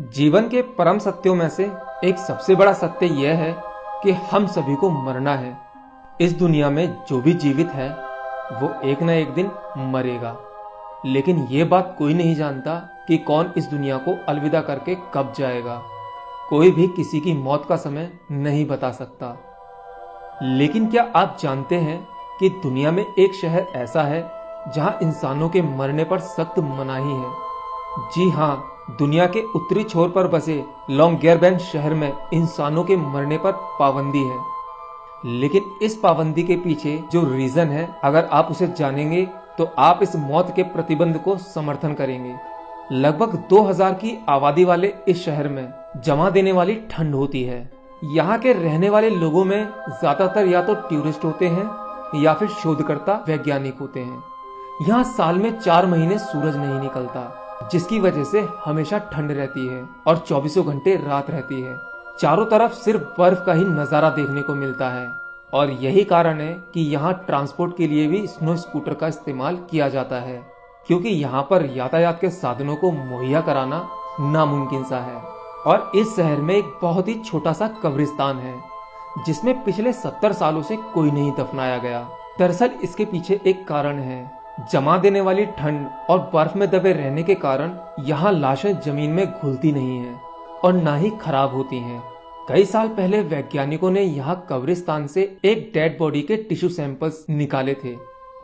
जीवन के परम सत्यों में से एक सबसे बड़ा सत्य यह है कि हम सभी को मरना है। इस दुनिया में जो भी जीवित है वो एक न एक दिन मरेगा, लेकिन ये बात कोई नहीं जानता कि कौन इस दुनिया को अलविदा करके कब जाएगा। कोई भी किसी की मौत का समय नहीं बता सकता। लेकिन क्या आप जानते हैं कि दुनिया में एक शहर ऐसा है जहां इंसानों के मरने पर सख्त मनाही है। जी हाँ, दुनिया के उत्तरी छोर पर बसे लॉन्गेरबैन शहर में इंसानों के मरने पर पाबंदी है। लेकिन इस पाबंदी के पीछे जो रीजन है, अगर आप उसे जानेंगे तो आप इस मौत के प्रतिबंध को समर्थन करेंगे। लगभग 2000 की आबादी वाले इस शहर में जमा देने वाली ठंड होती है। यहाँ के रहने वाले लोगों में ज्यादातर या तो टूरिस्ट होते हैं या फिर शोधकर्ता वैज्ञानिक होते हैं। यहाँ साल में 4 महीने सूरज नहीं निकलता, जिसकी वजह से हमेशा ठंड रहती है और 24 घंटे रात रहती है। चारों तरफ सिर्फ बर्फ का ही नजारा देखने को मिलता है और यही कारण है कि यहाँ ट्रांसपोर्ट के लिए भी स्नो स्कूटर का इस्तेमाल किया जाता है, क्योंकि यहाँ पर यातायात के साधनों को मुहैया कराना नामुमकिन सा है। और इस शहर में एक बहुत ही छोटा सा कब्रिस्तान है जिसमें पिछले 70 सालों से कोई नहीं दफनाया गया। दरअसल इसके पीछे एक कारण है। जमा देने वाली ठंड और बर्फ में दबे रहने के कारण यहाँ लाशें जमीन में घुलती नहीं हैं और ना ही खराब होती हैं। कई साल पहले वैज्ञानिकों ने यहाँ कब्रिस्तान से एक डेड बॉडी के टिश्यू सैंपल्स निकाले थे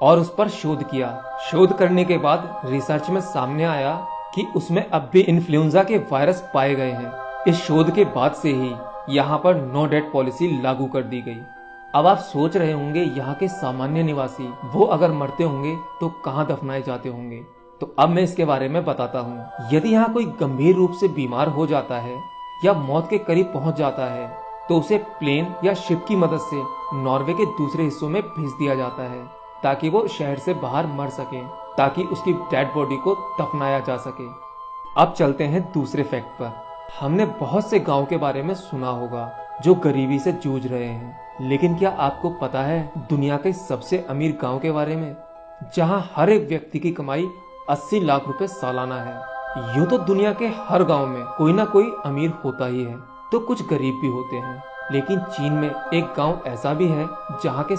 और उस पर शोध किया। शोध करने के बाद रिसर्च में सामने आया कि उसमें अब भी इन्फ्लुएंजा के वायरस पाए गए हैं। इस शोध के बाद से ही यहाँ पर नो डेथ पॉलिसी लागू कर दी गई। अब आप सोच रहे होंगे यहाँ के सामान्य निवासी वो अगर मरते होंगे तो कहाँ दफनाए जाते होंगे। तो अब मैं इसके बारे में बताता हूँ। यदि यहाँ कोई गंभीर रूप से बीमार हो जाता है या मौत के करीब पहुंच जाता है तो उसे प्लेन या शिप की मदद से नॉर्वे के दूसरे हिस्सों में भेज दिया जाता है ताकि वो शहर से बाहर मर सके, ताकि उसकी डेड बॉडी को दफनाया जा सके। अब चलते हैं दूसरे फैक्ट पर। हमने बहुत से गाँव के बारे में सुना होगा जो गरीबी से जूझ रहे हैं, लेकिन क्या आपको पता है दुनिया के सबसे अमीर गांव के बारे में, जहां हर एक व्यक्ति की कमाई 80 लाख रुपए सालाना है। यूं तो दुनिया के हर गांव में कोई ना कोई अमीर होता ही है, तो कुछ गरीब भी होते हैं। लेकिन चीन में एक गांव ऐसा भी है जहां के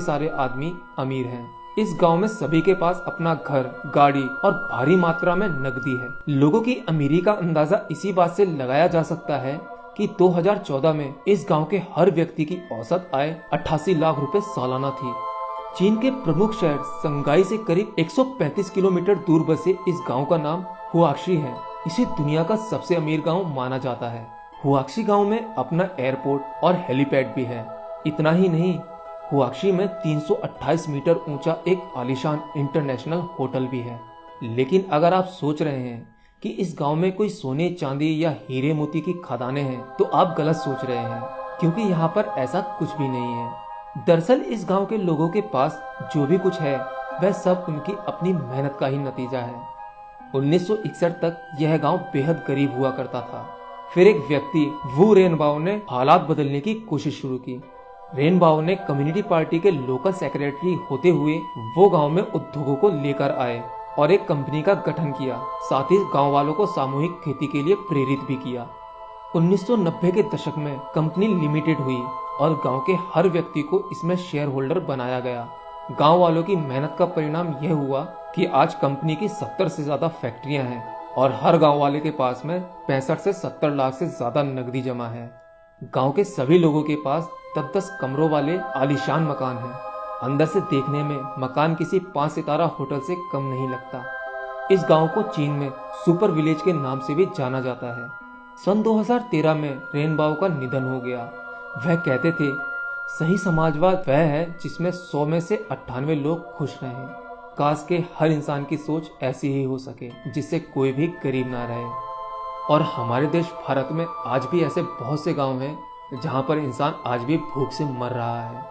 सारे आदमी अमीर हैं। इस गांव में सभी के पास अपना घर, गाड़ी और भारी मात्रा में नकदी है। लोगों की अमीरी का अंदाजा इसी बात से लगाया जा सकता है कि 2014 में इस गांव के हर व्यक्ति की औसत आय 88 लाख रुपए सालाना थी। चीन के प्रमुख शहर संगाई से करीब 135 किलोमीटर दूर बसे इस गांव का नाम हुआक्सी है। इसे दुनिया का सबसे अमीर गांव माना जाता है। हुआक्सी गांव में अपना एयरपोर्ट और हेलीपैड भी है। इतना ही नहीं, हुआक्सी में 328 मीटर ऊंचा एक आलीशान इंटरनेशनल होटल भी है। लेकिन अगर आप सोच रहे हैं कि इस गांव में कोई सोने चांदी या हीरे मोती की खदानें हैं, तो आप गलत सोच रहे हैं, क्योंकि यहाँ पर ऐसा कुछ भी नहीं है। दरअसल इस गांव के लोगों के पास जो भी कुछ है वह सब उनकी अपनी मेहनत का ही नतीजा है। 1961 तक यह गांव बेहद गरीब हुआ करता था। फिर एक व्यक्ति वू रेनबाओ ने हालात बदलने की कोशिश शुरू की। रेनबाओ ने कम्युनिटी पार्टी के लोकल सेक्रेटरी होते हुए वो गाँव में उद्योगों को लेकर आए और एक कंपनी का गठन किया। साथ ही गांव वालों को सामूहिक खेती के लिए प्रेरित भी किया। 1990 के दशक में कंपनी लिमिटेड हुई और गांव के हर व्यक्ति को इसमें शेयर होल्डर बनाया गया। गांव वालों की मेहनत का परिणाम यह हुआ कि आज कंपनी की 70 से ज्यादा फैक्ट्रियां हैं और हर गांव वाले के पास में 65 से 70 लाख से ज्यादा नकदी जमा है। गाँव के सभी लोगों के पास 10-10 कमरों वाले आलीशान मकान हैं। अंदर से देखने में मकान किसी 5 सितारा होटल से कम नहीं लगता। इस गांव को चीन में सुपर विलेज के नाम से भी जाना जाता है। सन 2013 में रेनबाओ का निधन हो गया। वह कहते थे, सही समाजवाद वह है जिसमें 100 में से 98 लोग खुश रहें। काश के हर इंसान की सोच ऐसी ही हो सके जिससे कोई भी गरीब ना रहे। और हमारे देश भारत में आज भी ऐसे बहुत से गाँव हैं जहाँ पर इंसान आज भी भूख से मर रहा है।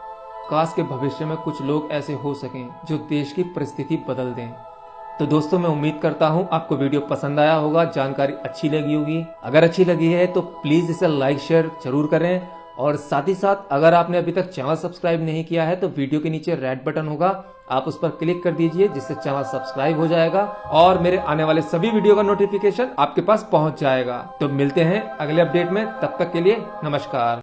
काश के भविष्य में कुछ लोग ऐसे हो सकें जो देश की परिस्थिति बदल दें। तो दोस्तों, मैं उम्मीद करता हूं आपको वीडियो पसंद आया होगा, जानकारी अच्छी लगी होगी। अगर अच्छी लगी है तो प्लीज इसे लाइक शेयर जरूर करें और साथ ही साथ अगर आपने अभी तक चैनल सब्सक्राइब नहीं किया है तो वीडियो के नीचे रेड बटन होगा, आप उस पर क्लिक कर दीजिए, जिससे चैनल सब्सक्राइब हो जाएगा और मेरे आने वाले सभी वीडियो का नोटिफिकेशन आपके पास पहुंच जाएगा। तो मिलते हैं अगले अपडेट में, तब तक के लिए नमस्कार।